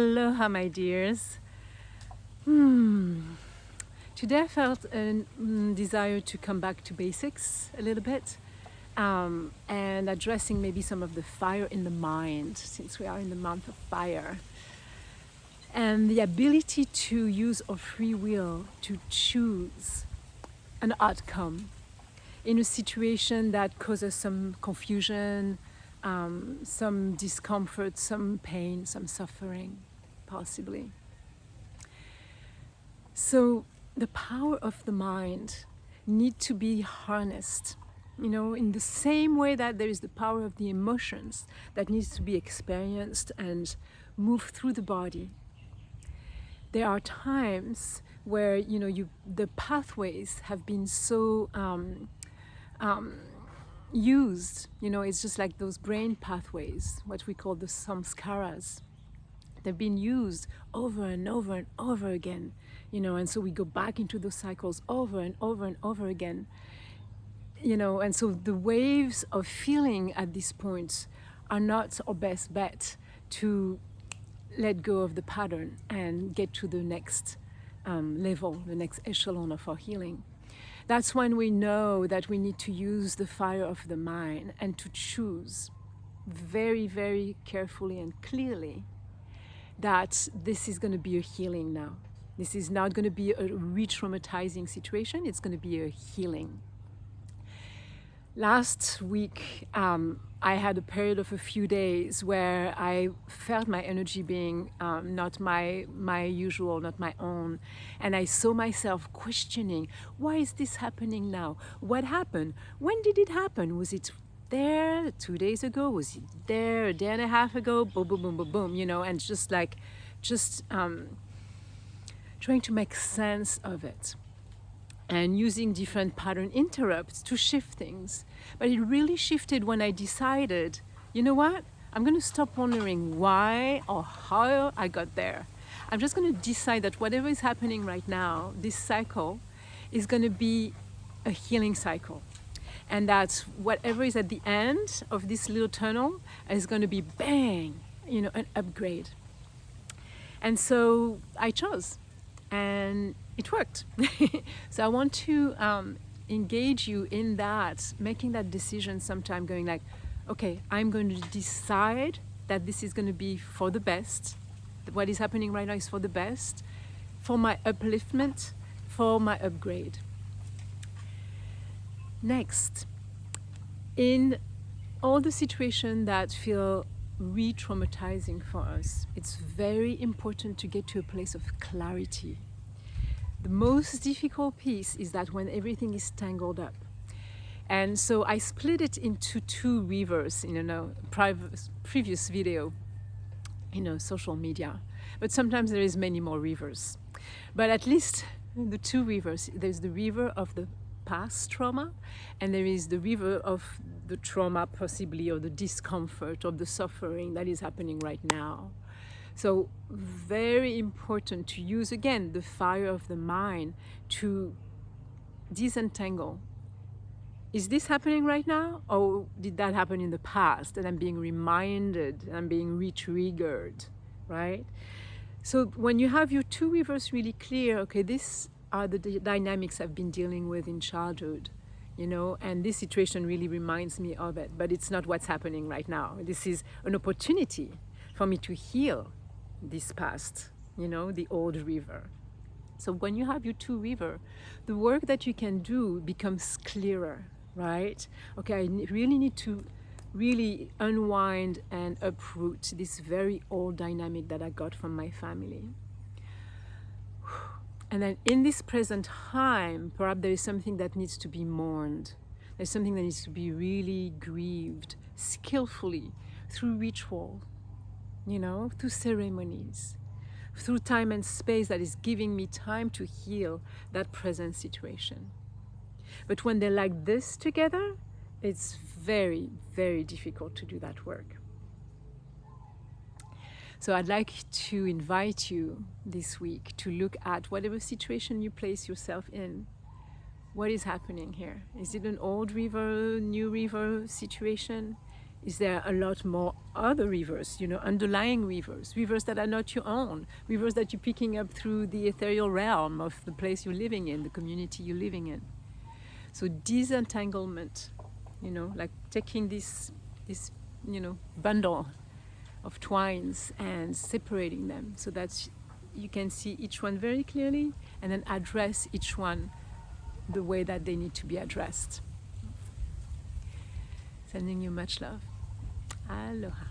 Aloha, my dears. Today I felt a desire to come back to basics a little bit and addressing maybe some of the fire in the mind, since we are in the month of fire. And the ability to use our free will to choose an outcome in a situation that causes some confusion, some discomfort, some pain, some suffering, possibly. So the power of the mind need to be harnessed, in the same way that there is the power of the emotions that needs to be experienced and move through the body. There are times where the pathways have been so used. It's just like those brain pathways, what we call the samskaras. They've been used over and over and over again, and so we go back into those cycles over and over and over again, and so the waves of feeling at this point are not our best bet to let go of the pattern and get to the next level, the next echelon of our healing. That's when we know that we need to use the fire of the mind and to choose very, very carefully and clearly that this is going to be a healing now. This is not going to be a re-traumatizing situation, it's going to be a healing. Last week, I had a period of a few days where I felt my energy being not my usual, not my own. And I saw myself questioning, why is this happening now? What happened? When did it happen? Was it there 2 days ago? Was it there a day and a half ago? Boom, boom, boom, boom, boom, and just trying to make sense of it. And using different pattern interrupts to shift things. But it really shifted when I decided, you know what? I'm going to stop wondering why or how I got there. I'm just going to decide that whatever is happening right now, this cycle, is going to be a healing cycle. And that whatever is at the end of this little tunnel is going to be bang, an upgrade. And so I chose. And it worked. So I want to engage you in that, making that decision sometime, going like, okay, I'm going to decide that this is going to be for the best. What is happening right now is for the best, for my upliftment, for my upgrade. Next, in all the situations that feel re-traumatizing for us, it's very important to get to a place of clarity. The most difficult piece is that when everything is tangled up. And so I split it into two rivers in a previous video, social media. But sometimes there is many more rivers. But at least the two rivers, there's the river of the past trauma, and there is the river of the trauma possibly, or the discomfort, or the suffering that is happening right now. So very important to use, again, the fire of the mind to disentangle. Is this happening right now, or did that happen in the past and I'm being reminded and I'm being re-triggered, right? So when you have your two rivers really clear, okay, these are the dynamics I've been dealing with in childhood, and this situation really reminds me of it, but it's not what's happening right now. This is an opportunity for me to heal this past, the old river. So when you have your two river, the work that you can do becomes clearer, right? Okay, I really need to really unwind and uproot this very old dynamic that I got from my family. And then in this present time, perhaps there is something that needs to be mourned. There's something that needs to be really grieved skillfully through ritual, through ceremonies, through time and space that is giving me time to heal that present situation. But when they're like this together, it's very, very difficult to do that work. So I'd like to invite you this week to look at whatever situation you place yourself in. What is happening here? Is it an old river, new river situation? Is there a lot more other rivers, underlying rivers that are not your own, rivers that you're picking up through the ethereal realm of the place you're living in, the community you're living in? So disentanglement, like taking this bundle of twines and separating them so that you can see each one very clearly and then address each one the way that they need to be addressed. Sending you much love. Aloha.